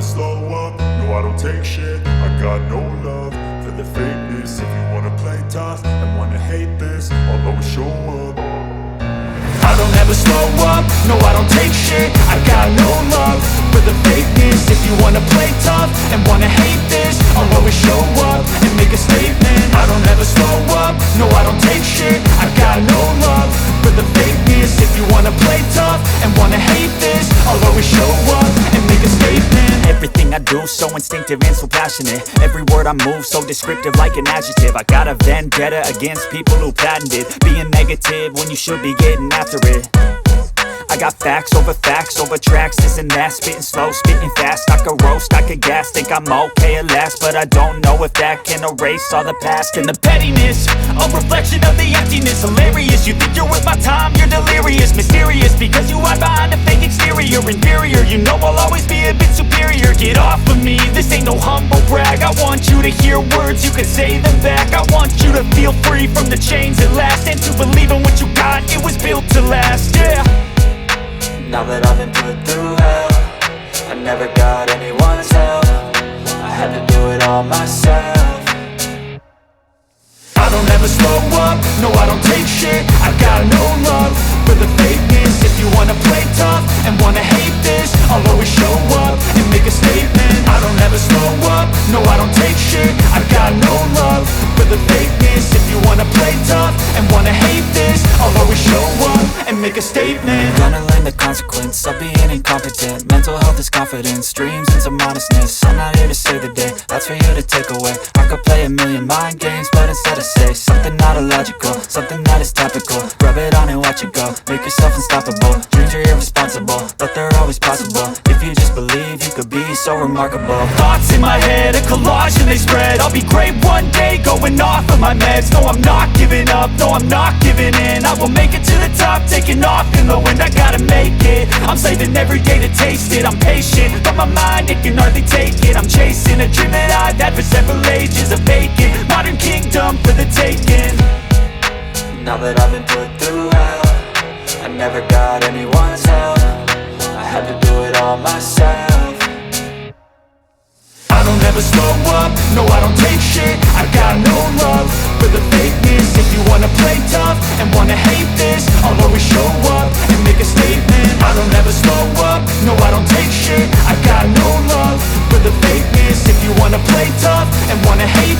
slow up, no I don't take shit. I got no love for the fakeness. If you wanna play tough and wanna hate this, I'll always show up. I don't ever slow up, no I don't take shit. I got no love for the fakeness. If you wanna play tough and wanna hate this, I'll always show up and make a statement. I don't ever slow up, no I don't take shit. I got no love for the fakeness. If you wanna play tough and wanna hate this, I'll always show up and make a statement. Everything I do so instinctive and so passionate. Every word I move so descriptive like an adjective. I got a vendetta against people who patented being negative when you should be getting after it. I got facts over tracks, this and that. Spitting slow, spitting fast, I could roast, I could gas. Think I'm okay at last, but I don't know if that can erase all the past. And the pettiness, a reflection of the emptiness. Hilarious, you think you're worth my time, you're delirious. Mysterious, because you hide behind a fake exterior. Inferior, you know I'll always be a bit superior. Get off of me, this ain't no humble brag. I want you to hear words, you can say them back. I want you to feel free from the chains at last, and to believe in what you got, it was built to last, yeah. Now that I've been put through hell, I never got anyone's help. I had to do it all myself. I don't ever slow up, no I don't take shit. I got no love for the fakeness. If you wanna play tough and wanna hate this, I'll always show up and make a statement. I don't ever slow up, no I don't take shit. I got no love for the fakeness. If you wanna play tough and wanna hate this, I'll always show up and make a statement. Gonna learn the consequence of being incompetent. Mental health is confidence, dreams and some honestness. I'm not here to save the day, that's for you to take away. I could play a million mind games, but instead I say something not illogical, something that is topical. Rub it on and watch it go, make yourself unstoppable. Dreams are irresponsible, but they're always possible. If you just believe, you could be so remarkable. Thoughts in my head, a collage and they spread. I'll be great one day, going off of my meds. No, I'm not giving up, no, I'm not giving in. I will make it to the top, taking off in the wind. I gotta make it, I'm saving every day to taste it. I'm patient, but my mind, it can hardly take it. I'm chasing a dream that I've had for several ages. A vacant, modern kingdom for the taking. Now that I've been put through hell, I never got anyone's help. I had to do it all myself. I don't ever slow up, no I don't take shit. I got no love for the fakeness. If you wanna play tough and wanna hate this, I'll always show up and make a statement. I don't ever slow up, no I don't take shit. I got no love for the fakeness. If you wanna play tough and wanna hate